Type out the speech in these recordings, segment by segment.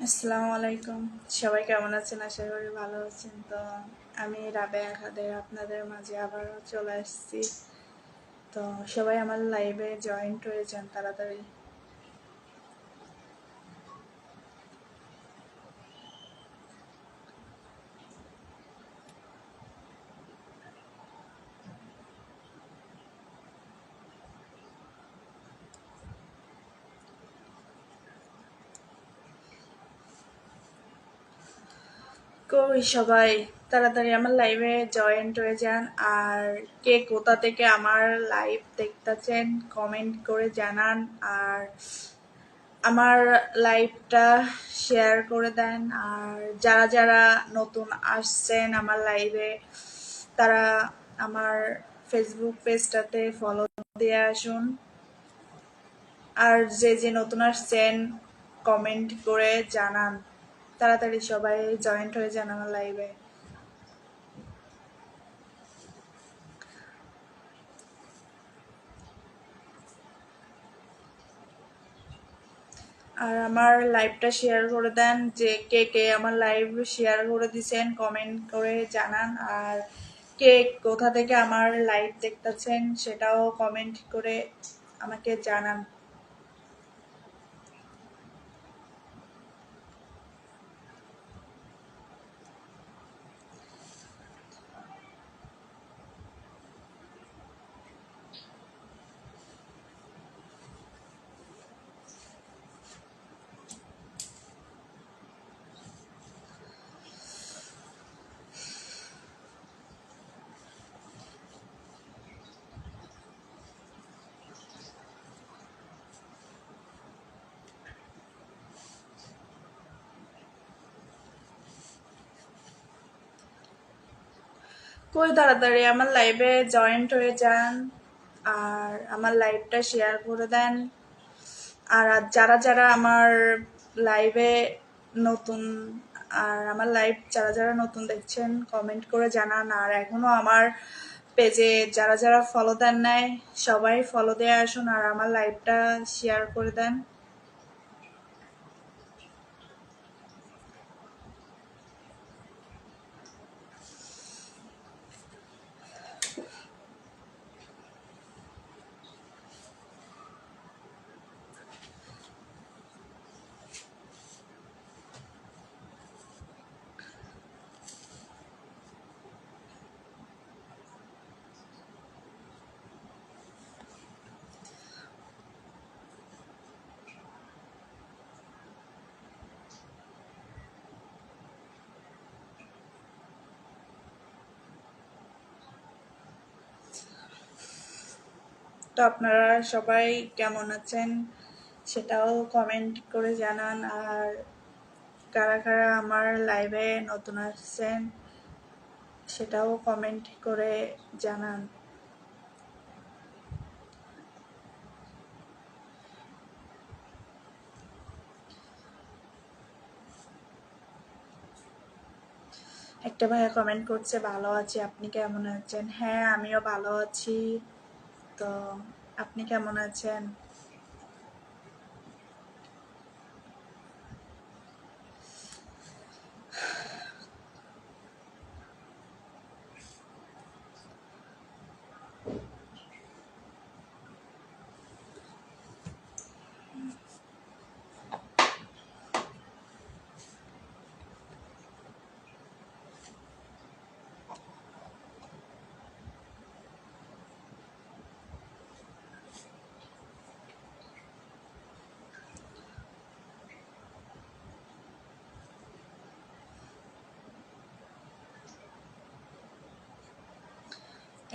আসসালামু আলাইকুম। সবাই কেমন আছেন? আশা করি ভালো আছেন। তো আমি রাবেয়া খাদের আপনাদের মাঝে আবারও চলে আসছি। তো সবাই আমার লাইভে জয়েন্ট হয়ে যান তাড়াতাড়ি। কই সবাই তাড়াতাড়ি আমার লাইভে জয়েন্ট হয়ে যান। আর কে কোথা থেকে আমার লাইভ দেখতেছেন কমেন্ট করে জানান। আর আমার লাইভটা শেয়ার করে দেন। আর যারা যারা নতুন আসছেন আমার লাইভে তারা আমার ফেসবুক পেজটাতে ফলো দিয়ে আসুন। আর যে যে নতুন আসছেন কমেন্ট করে জানান। তাড়াতাড়ি সবাই জয়েন্ট হয়ে যান আমার লাইভে। আর আমার লাইভটা শেয়ার করে দেন, যে কে কে আমার লাইভ শেয়ার করে দিছেন কমেন্ট করে জানান। আর কে কোথা থেকে আমার লাইভ দেখতেছেন সেটাও কমেন্ট করে আমাকে জানান। কই তাড়াতাড়ি আমার লাইভে জয়েন্ট হয়ে যান আর আমার লাইভটা শেয়ার করে দেন। আর যারা যারা আমার লাইভে নতুন, আর আমার লাইভ যারা যারা নতুন দেখছেন কমেন্ট করে জানান। আর এখনো আমার পেজে যারা যারা ফলো দেন নাই সবাই ফলো দিয়ে আসুন আর আমার লাইভটা শেয়ার করে দেন। তো আপনারা সবাই কেমন আছেন সেটাও কমেন্ট করে জানান। আর কারা কারা আমার লাইভে নতুন আসছেন সেটাও কমেন্ট করে জানান। একটা ভাইয়া কমেন্ট করছে ভালো আছি, আপনি কেমন আছেন? হ্যাঁ আমিও ভালো আছি। তো আপনি কেমন আছেন?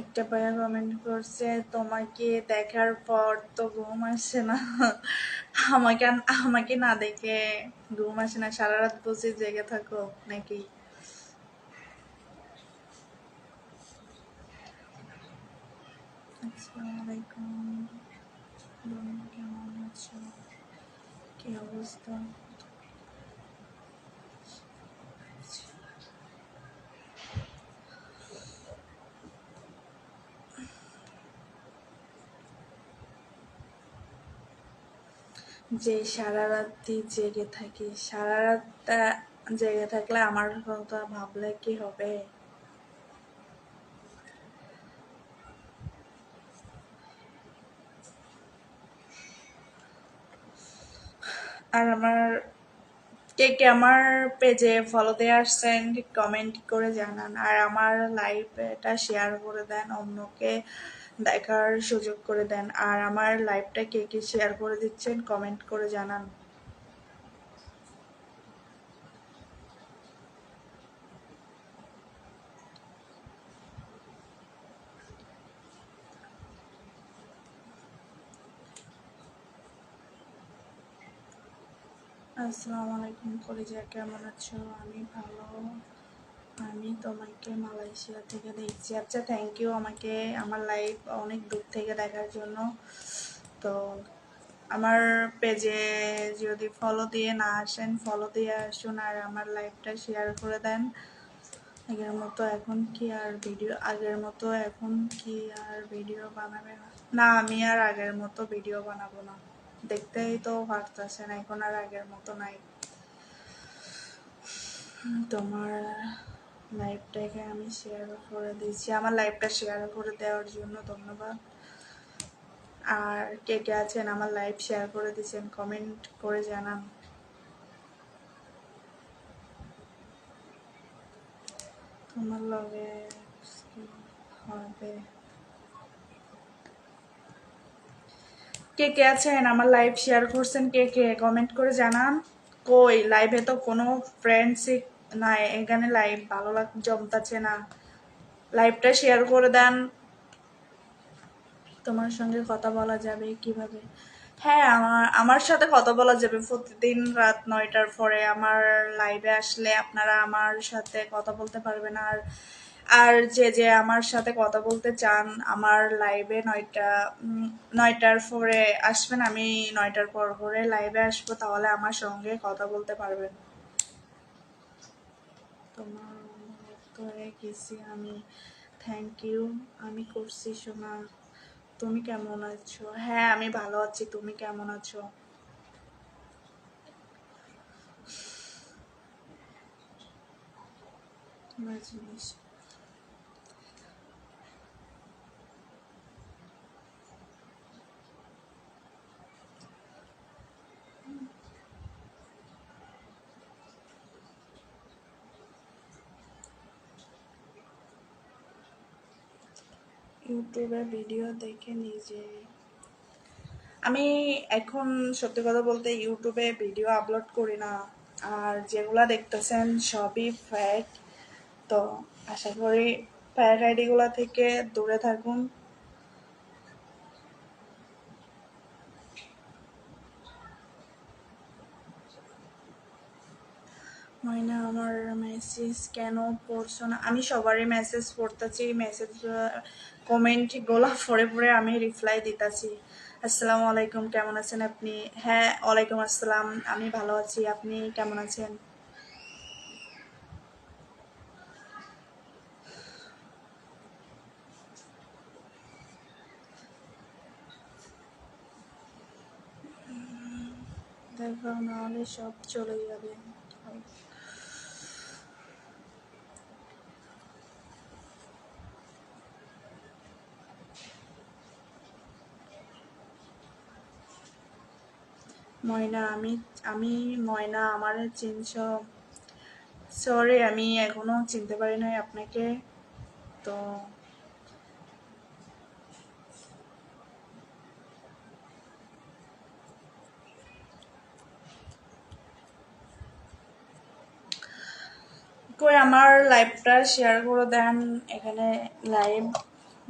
একটা ভাইয়া কমেন্ট করছে তোমাকে দেখার পর তো ঘুম আসে না। আমাকে আমাকে না দেখে ঘুম আসে না? সারা রাত বসে জেগে থাকো নাকি? আসসালামু আলাইকুম, বোন কেমন আছো? কি অবস্থা? যে সারা রাত্রি জেগে থাকি, সারা রাতটা জেগে থাকলে আমার কথা ভাবলে কি হবে? আর কে কে আমার পেজে ফলো দিয়ে আসছেন কমেন্ট করে জানান, আর আমার লাইভ এটা শেয়ার করে দেন, অন্যকে দেখার সুযোগ করে দেন। আর আমার লাইভটা কে কে শেয়ার করে দিচ্ছেন কমেন্ট করে জানান। আসসালামু আলাইকুম কলিজা, কেমন আছো? আমি ভালো। আমি তোমাকে মালয়েশিয়া থেকে দেখছি। আচ্ছা, থ্যাংক ইউ আমাকে আমার লাইভ অনেক দূর থেকে দেখার জন্য। তো আমার পেজে যদি ফলো দিয়ে না আসেন, ফলো দিয়ে আসুন আর আমার লাইভটা শেয়ার করে দেন। আগের মতো এখন কি আর ভিডিও আগের মতো এখন কি আর ভিডিও বানাবে না? না, আমি আর আগের মতো ভিডিও বানাবো না। দেখতেই তো পারতেছেন এখন আর আগের মতো নাই। তোমার লাইভটাকে আমি শেয়ার করে দিয়েছি, আমার লাইভটা শেয়ার করে দেওয়ার জন্য ধন্যবাদ। আর কে কে আছেন আমার লাইভ শেয়ার করে দিয়েছেন কমেন্ট করে জানান। তোমার লগে কি হবে? কে কে আছেন আমার লাইভ শেয়ার করছেন, কে কে কমেন্ট করে জানান। কই লাইভে তো কোনো ফ্রেন্ডসই নাই, এখানে লাইভ ভালো জমতাছে না। লাইভটা শেয়ার করে দেন। তোমার সঙ্গে কথা বলা যাবে কিভাবে? হ্যাঁ, আমার আমার সাথে কথা বলা যাবে প্রতিদিন রাত 9টার পরে আমার লাইভে আসলে আপনারা আমার সাথে কথা বলতে পারবেন। আর আর যে যে আমার সাথে কথা বলতে চান আমার লাইভে 9টার পরে আসবেন, আমি 9টার পর করে লাইভে আসবো, তাহলে আমার সঙ্গে কথা বলতে পারবেন। তোমার হয়ে গেছি আমি। থ্যাংক ইউ, আমি করছি শোনা। তুমি কেমন আছো? হ্যাঁ, আমি ভালো আছি, তুমি কেমন আছো? তোমার জিনিস ইউটিউবে ভিডিও দেখে নিজে। আমি এখন সত্যি কথা বলতে ইউটিউবে ভিডিও আপলোড করি না, আর যেগুলা দেখতেছেন সবই ফেক। তো আশা করি ফেক আইডিগুলা থেকে দূরে থাকুন। ময়না আমার মেসেজ কেন পড়ছো না? আমি সবারই মেসেজ পড়তেছি, মেসেজ কমেন্ট গুলা পড়ে পড়ে আমি রিপ্লাই দিতেছি। আসসালামু আলাইকুম, কেমন আছেন আপনি? হ্যাঁ, ওয়ালাইকুম আসসালাম, আমি ভালো আছি, আপনি কেমন আছেন? দেখো নাহলে সব চলে যাবে। ময়না আমি আমি ময়না আমার চিনছ? সরি, আমি এখনো চিনতে পারি নাই আপনাকে। তো কই আমার লাইভটা শেয়ার করে দেন, এখানে লাইভ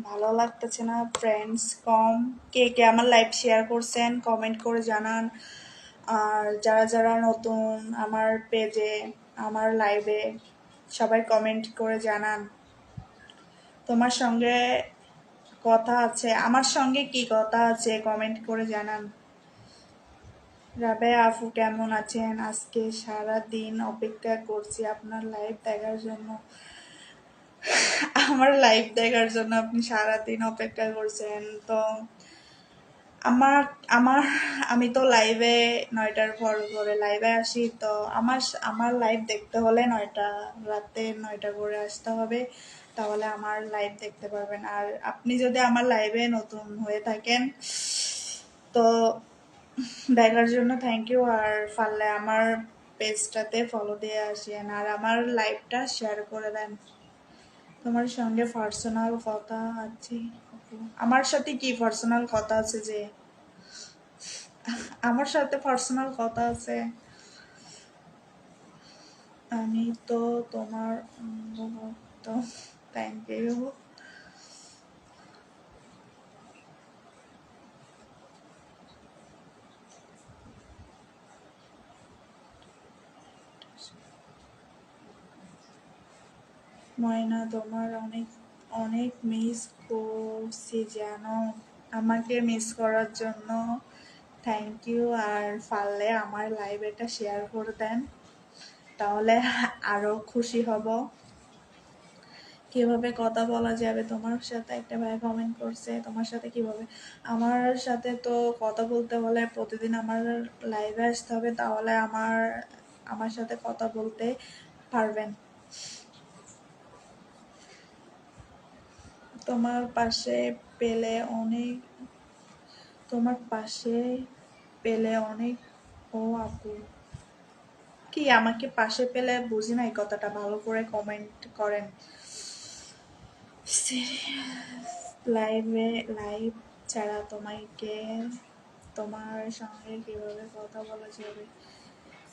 ভালো লাগতেছে না, ফ্রেন্ডস কম। কে কে আমার লাইভ শেয়ার করছেন কমেন্ট করে জানান। আর যারা যারা নতুন আমার পেজে আমার লাইভে সবাই কমেন্ট করে জানান। তোমার সঙ্গে কথা আছে, আমার সঙ্গে কি কথা আছে কমেন্ট করে জানান। রাবেয়া আপু কেমন আছেন? আজকে সারা দিন অপেক্ষা করছি আপনার লাইভ দেখার জন্য। আমার লাইভ দেখার জন্য আপনি সারা দিন অপেক্ষা করছেন? তো আমার আমার আমি তো লাইভে 9টার পর করে লাইভে আসি, তো আমার আমার লাইভ দেখতে হলে 9টা করে আসতে হবে, তাহলে আমার লাইভ দেখতে পারবেন। আর আপনি যদি আমার লাইভে নতুন হয়ে থাকেন তো দেখার জন্য থ্যাংক ইউ। আর পারলে আমার পেজটাতে ফলো দিয়ে আসেন আর আমার লাইভটা শেয়ার করে দেন। তোমার সঙ্গে পার্সোনাল কথা আছে? আমার সাথে কি পার্সোনাল কথা আছে যে? আমার সাথে পার্সোনাল কথা আছে? আমি তো তোমার ভক্ত। Thank you. ময়না, তোমার অনেক অনেক মিস করছি জানো। আমাকে মিস করার জন্য থ্যাংক ইউ। আর পারলে আমার লাইভ এটা শেয়ার করে দেন, তাহলে আরো খুশি হব। কিভাবে কথা বলা যাবে তোমার সাথে? একটা ভাই কমেন্ট করছে তোমার সাথে কিভাবে। আমার সাথে তো কথা বলতে হলে প্রতিদিন আমার লাইভে আসতে হবে, তাহলে আমার আমার সাথে কথা বলতে পারবেন। তোমার পাশে পেলে অনেক তোমার পাশে পেলে অনেক। ও আপু, কি আমাকে পাশে পেলে? বুঝি না এই কথাটা, ভালো করে কমেন্ট করেন। লাইভে লাইভ ছাড়া তোমাকে তোমার সঙ্গে কিভাবে কথা বলা যাবে?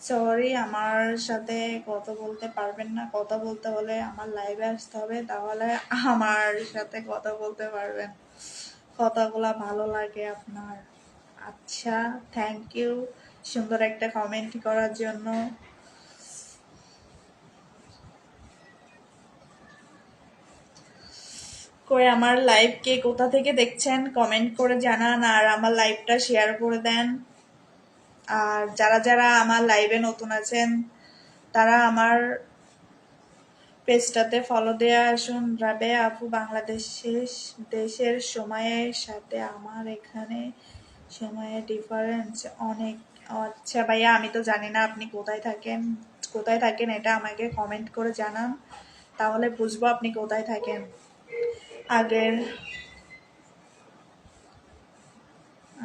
সরি, আমার সাথে কথা বলতে পারবেন না। কথা বলতে হলে আমার লাইভে আসতে হবে, তাহলে আমার সাথে কথা বলতে পারবেন। কথাগুলা ভালো লাগে আপনার? আচ্ছা, থ্যাংক ইউ সুন্দর একটা কমেন্ট করার জন্য। কই আমার লাইভ কে কোথা থেকে দেখছেন কমেন্ট করে জানান, আর আমার লাইভটা শেয়ার করে দেন। আর যারা যারা আমার লাইভে নতুন আছেন তারা আমার পেজটাতে ফলো দেয়া আসুন। রাবেয়া আপু, বাংলাদেশের দেশের সময়ের সাথে আমার এখানে সময়ের ডিফারেন্স অনেক। আচ্ছা ভাইয়া, আমি তো জানি না আপনি কোথায় থাকেন। কোথায় থাকেন এটা আমাকে কমেন্ট করে জানান, তাহলে বুঝবো আপনি কোথায় থাকেন। আগের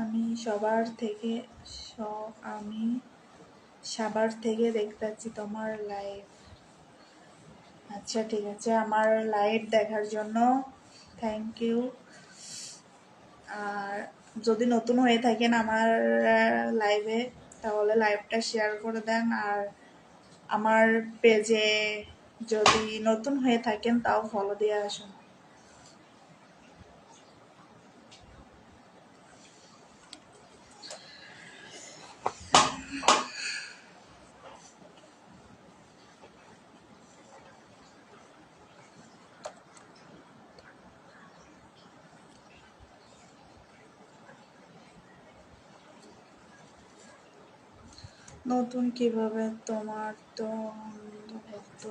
আমি সবার থেকে আমি সবার থেকে দেখতেছি তোমার লাইভ। আচ্ছা ঠিক আছে, আমার লাইভ দেখার জন্য থ্যাংক ইউ। আর যদি নতুন হয়ে থাকেন আমার লাইভে, তাহলে লাইভটা শেয়ার করে দেন। আর আমার পেজে যদি নতুন হয়ে থাকেন তাও ফলো দিয়ে আসুন। নতুন কিভাবে? তোমার তো ভক্ত।